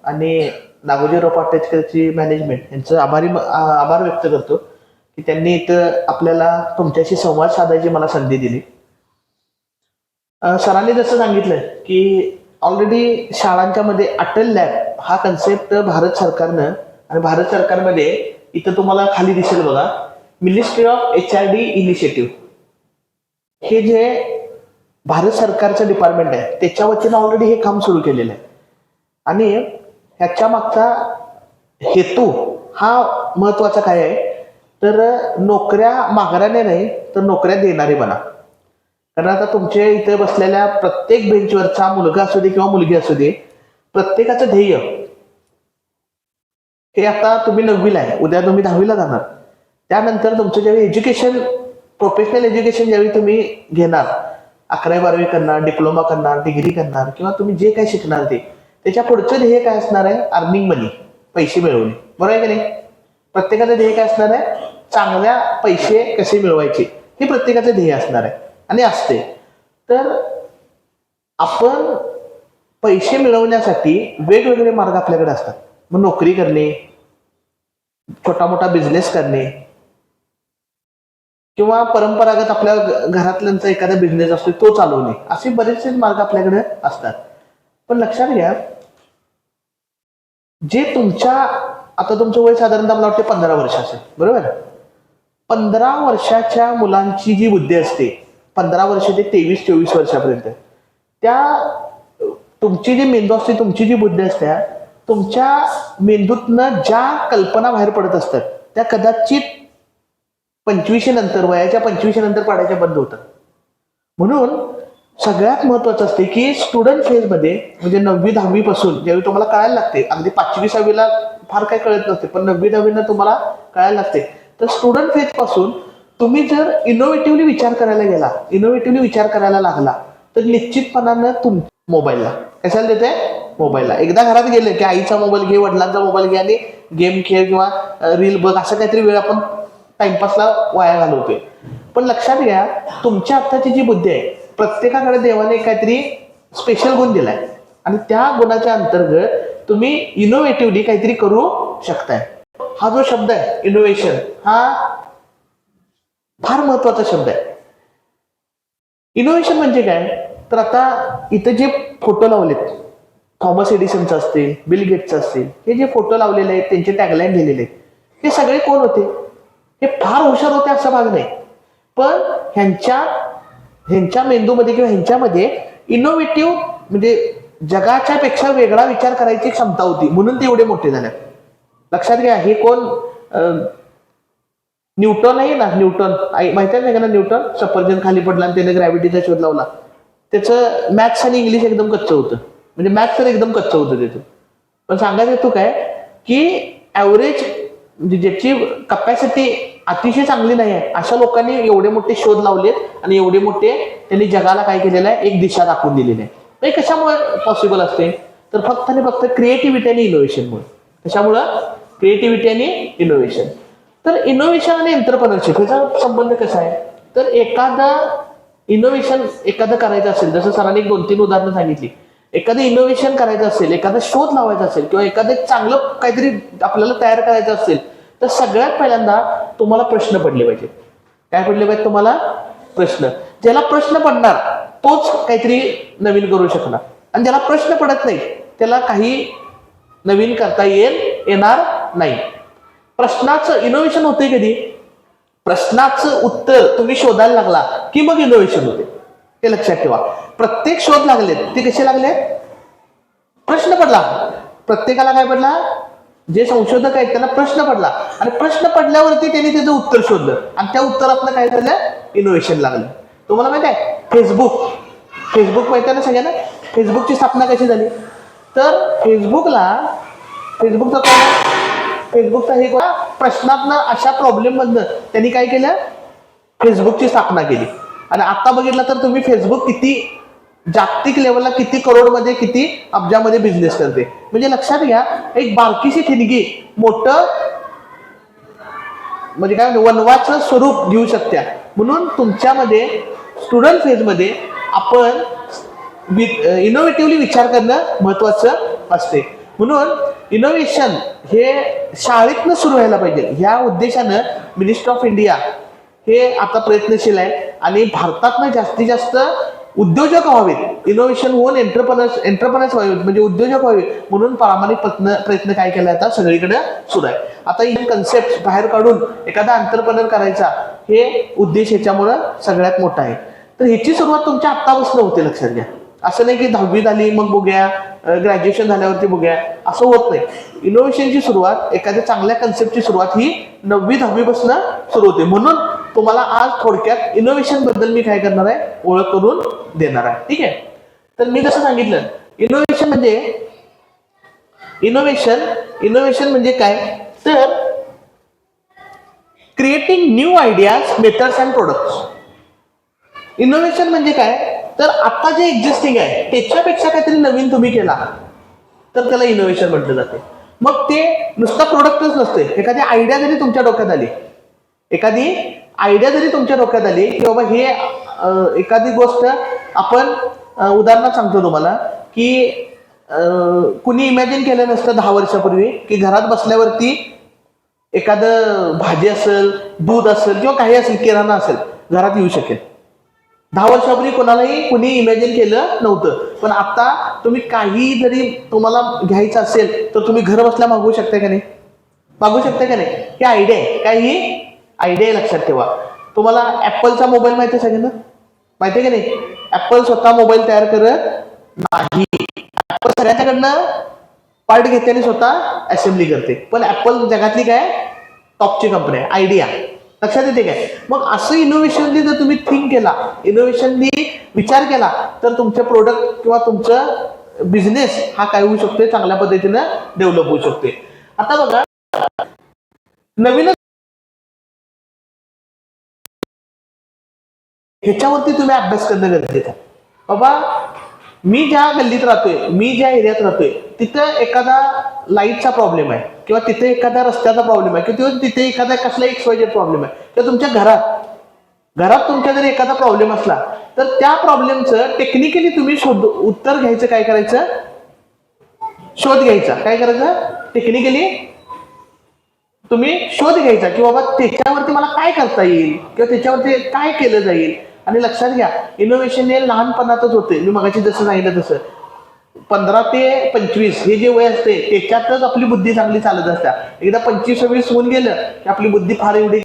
आणि नागोजीराव पाटणकरची मॅनेजमेंट यांचं आभार व्यक्त करतो की त्यांनी इथं आपल्याला तुमच्याशी संवाद साधायची मला संधी दिली. सरांनी जसं सांगितलं की ऑलरेडी शाळांच्या मध्ये अटल लॅब हा कन्सेप्ट भारत सरकारनं आणि भारत सरकारमध्ये इथं तुम्हाला खाली दिसेल बघा, मिनिस्ट्री ऑफ HRD इनिशिएटिव्ह, हे जे भारत सरकारचं डिपार्टमेंट आहे त्याच्या वतीनं ऑलरेडी हे काम सुरू केलेलं आहे. आणि ह्याच्या मागचा हेतू हा महत्वाचा काय आहे तर नोकऱ्या मागणारे नाही तर नोकऱ्या देणारे बना. कारण आता तुमच्या इथे बसलेल्या प्रत्येक बेंचवरचा मुलगा असू दे किंवा मुलगी असू दे, प्रत्येकाचं ध्येय हे आता तुम्ही 9वीला आहे, उद्या तुम्ही 10वीला जाणार. त्यानंतर तुमचं ज्यावेळी एज्युकेशन, प्रोफेशनल एज्युकेशन ज्यावेळी तुम्ही घेणार, 11वी 12वी करणार, डिप्लोमा करणार, डिग्री करणार किंवा तुम्ही जे काही शिकणार ते, त्याच्या पुढचं ध्येय काय असणार आहे? अर्निंग मनी, पैसे मिळवणे. बरोबर आहे की नाही? प्रत्येकाचं ध्येय काय असणार आहे? चांगल्या पैसे कसे मिळवायचे हे प्रत्येकाचं ध्येय असणार आहे आणि असते. तर आपण पैसे मिळवण्यासाठी वेगवेगळे मार्ग आपल्याकडे असतात. मग नोकरी करणे, छोटा मोठा बिझनेस करणे किंवा परंपरागत आपल्या घरातल्यांचा एखादा बिझनेस असतो तो चालवणे, असे बरेचसे मार्ग आपल्याकडे असतात. पण लक्षात घ्या, जे तुमच्या, आता तुमचं वय साधारणतः मला वाटते 15 वर्ष असेल, बरोबर? 15 वर्षाच्या मुलांची जी बुद्धी असते, 15 वर्ष ते 23-24 वर्षापर्यंत, त्या तुमची जी मेंदू असते, तुमची जी बुद्धी असते, तुमच्या मेंदूतनं ज्या कल्पना बाहेर पडत असतात त्या कदाचित 25 नंतर, वयाच्या 25 नंतर पडायच्या बंद होतात. म्हणून सगळ्यात महत्वाचं असते की स्टुडंट फेजमध्ये, म्हणजे 9वी 10वी पासून ज्यावेळी तुम्हाला कळायला लागते, अगदी 5वी 6वीला फार काही कळत नसते, पण 9वी 10वीला तुम्हाला कळायला लागते. तर स्टुडंट फेज पासून तुम्ही जर इनोव्हेटिव्हली विचार करायला गेला, इनोव्हेटिव्हली विचार करायला लागला, तर निश्चितपणानं मोबाईलला कशाला देते? मोबाईलला. एकदा घरात गेले की आईचा मोबाईल घे, वडिलांचा मोबाईल घे आणि गेम खेळ किंवा रील बघ, असं काहीतरी वेळ आपण टाइमपासला वाया घालवतोय. पण लक्षात घ्या, तुमच्या आत्ताची जी बुद्धी आहे, प्रत्येकाकडे देवाने काहीतरी स्पेशल गुण दिलाय आणि त्या गुणाच्या अंतर्गत तुम्ही इनोव्हेटिव्हली काहीतरी करू शकताय. हा जो शब्द आहे इनोव्हेशन, हा फार महत्वाचा शब्द आहे. इनोव्हेशन म्हणजे काय तर आता इथं जे फोटो लावलेत, थॉमस एडिसनचं असतील, बिल गेट्सचं असतील, हे जे फोटो लावलेले आहेत, त्यांचे टॅगलाईन लिहिलेले आहेत, हे सगळे कोण होते? हे फार हुशार होते असा भाग नाही, पण ह्यांच्या मेंदूमध्ये किंवा ह्यांच्यामध्ये इनोव्हेटिव्ह म्हणजे जगाच्या पेक्षा वेगळा विचार करायची क्षमता होती, म्हणून ते एवढे मोठे झाले. लक्षात घ्या, हे कोण? न्यूटन आहे ना, न्यूटन माहिती आहे ना, न्यूटन सफरजन खाली पडला आणि त्याने ग्रॅव्हिटीचा शोध लावला. त्याचं मॅथ्स आणि इंग्लिश एकदम कच्चं होतं, म्हणजे मॅथ्स तर एकदम कच्चं होतं त्याचं. पण सांगायचं येतो काय की ऍव्हरेज म्हणजे ज्याची कपॅसिटी अतिशय चांगली नाही आहे, अशा लोकांनी एवढे मोठे शोध लावलेत आणि एवढे मोठे त्यांनी जगाला काय केलेलं आहे? एक दिशा दाखवून दिलेली आहे. हे कशामुळे पॉसिबल असते? तर फक्त आणि फक्त क्रिएटिव्हिटी आणि इनोव्हेशनमुळे. कशामुळं? क्रिएटिव्हिटी आणि इनोव्हेशन. तर इनोव्हेशन आणि एंटरप्रेन्योरशिप याचा संबंध कसा आहे? तर इनोव्हेशन एखादं करायचं असेल, जसं सरांनी 2-3 उदाहरणं सांगितली, एखादं इनोव्हेशन करायचं असेल, एखादा शोध लावायचा असेल किंवा एखादं चांगलं काहीतरी आपल्याला तयार करायचं असेल, तर सगळ्यात पहिल्यांदा तुम्हाला प्रश्न पडले पाहिजे. काय पडले पाहिजे तुम्हाला? प्रश्न. ज्याला प्रश्न पडणार तोच काहीतरी नवीन करू शकणार, आणि ज्याला प्रश्न पडत नाही त्याला काही नवीन करता येणार नाही. प्रश्नाचं इनोव्हेशन होते कधी? प्रश्नाचं उत्तर तुम्ही शोधायला लागला की मग इनोव्हेशन होते. ते लक्षात ठेवा. प्रत्येक शोध लागले ते कसे लागले? प्रश्न पडला. प्रत्येकाला काय पडला? जे संशोधक आहेत त्यांना प्रश्न पडला, आणि प्रश्न पडल्यावरती त्यांनी त्याचं उत्तर शोधलं आणि त्या उत्तरातनं काय झालं? इनोव्हेशन लागलं. तुम्हाला माहिती आहे फेसबुक माहिती आहे ना सगळ्यांना? फेसबुकची स्थापना कशी झाली? तर फेसबुकचा हे प्रश्नातनं, अशा प्रॉब्लेम मधनं त्यांनी काय केलं? फेसबुकची स्थापना केली. आणि आता बघितलं तर तुम्ही फेसबुक किती जागतिक लेवलला, किती करोडमध्ये, किती अब्जामध्ये बिझनेस करते. म्हणजे लक्षात घ्या, एक बारकीशी ठिणगी मोठं म्हणजे काय वनवाचं स्वरूप घेऊ शकत्या. म्हणून तुमच्यामध्ये स्टुडंट फेजमध्ये आपण इनोव्हेटिव्हली विचार करणं महत्वाचं असते. म्हणून इनोव्हेशन हे शाळेतनं सुरू व्हायला पाहिजे. ह्या उद्देशानं मिनिस्ट्री ऑफ इंडिया हे आता प्रयत्नशील आहे आणि भारतातनं जास्तीत जास्त उद्योजक व्हावेत, इनोव्हेशन होऊन एंटरप्रेनर्स व्हावेत, म्हणजे उद्योजक व्हावे म्हणून प्रामाणिक प्रयत्न काय केला आता सगळीकडे सुरू आहे. आता ही कन्सेप्ट बाहेर काढून एखादा एंटरप्रेनर करायचा हे उद्देश ह्याच्यामुळं सगळ्यात मोठा आहे. तर ह्याची सुरुवात तुमच्या आत्तापासून होते, लक्षात घ्या. असं नाही की 10वी झाली मग बघूया, ग्रॅज्युएशन झाल्यावरती बघूया, असं होत नाही. इनोव्हेशनची सुरुवात, एखाद्या चांगल्या कन्सेप्टची सुरुवात ही 9वी 10वी पासून सुरू होते. म्हणून तुम्हाला आज थोडक्यात इनोव्हेशन बद्दल मी काय करणार आहे, ओळख करून देणार आहे. ठीक आहे. तर मी जसं सांगितलं, इनोव्हेशन म्हणजे काय, तर creating new ideas, methods and products. Innovation म्हणजे काय, तर आता जे एक्झिस्टिंग आहे त्याच्यापेक्षा काहीतरी नवीन तुम्ही केला तर त्याला इनोव्हेशन म्हटलं जाते. मग ते नुसता प्रोडक्टच नसते, एखादी आयडिया जरी तुमच्या डोक्यात आली, की बाबा हे एखादी गोष्ट आपण उदाहरणात सांगतो तुम्हाला, की कुणी इमॅजिन केलं नसतं 10 वर्षापूर्वी की घरात बसल्यावरती एखादं भाजी असेल, दूध असेल किंवा काही असेल, किराणा असेल, घरात येऊ शकेल. 10 वर्षापूर्वी कुणी इमॅजिन केलं नव्हतं. पण आता तुम्ही काही जरी तुम्हाला घ्यायचं असेल तर तुम्ही घर बसल्या मागवू शकता का नाही? ही आयडिया आहे. काय ही आयडिया आहे, लक्षात ठेवा. तुम्हाला ऍपलचा मोबाईल माहिती आहे सगळ्यांना? माहिती आहे का नाही? ऍपल स्वतः मोबाईल तयार करत नाही. ऍपल सगळ्यांच्याकडनं पार्ट घेते आणि स्वतः असेंब्ली करते. पण ऍपल जगातली काय टॉपची कंपनी आहे. आयडिया लक्षात येते काय? मग असं इनोव्हेशनली जर तुम्ही थिंक केला, इनोव्हेशनली विचार केला, तर तुमचे प्रोडक्ट किंवा तुमचं बिझनेस हा काय होऊ शकतोय, चांगल्या पद्धतीनं डेव्हलप होऊ शकते. आता बघा, नवीनच ह्याच्यावरती तुम्ही अभ्यास करणं गरजेचं आहे. बाबा, मी ज्या गल्लीत राहतोय, मी ज्या एरियात राहतोय, तिथं एखादा लाईटचा प्रॉब्लेम आहे, किंवा तिथे एखादा रस्त्याचा प्रॉब्लेम आहे, किंवा तिथे एखादा कसला XYZ प्रॉब्लेम आहे, किंवा तुमच्या घरात तुमच्या जरी एखादा प्रॉब्लेम असला तर त्या प्रॉब्लेमचं टेक्निकली तुम्ही उत्तर घ्यायचं. काय करायचं? शोध घ्यायचा. काय करायचं? टेक्निकली तुम्ही शोध घ्यायचा, की बाबा त्याच्यावरती मला काय करता येईल किंवा त्याच्यावरती काय केलं जाईल. आणि लक्षात घ्या, इनोव्हेशन हे लहानपणातच होते. मी मगाशी जसं सांगितलं तसं 15 ते 25 हे जे वय असते त्याच्यातच आपली बुद्धी चांगली चालत असते. एकदा 25-26 होऊन गेलं की आपली बुद्धी फार एवढी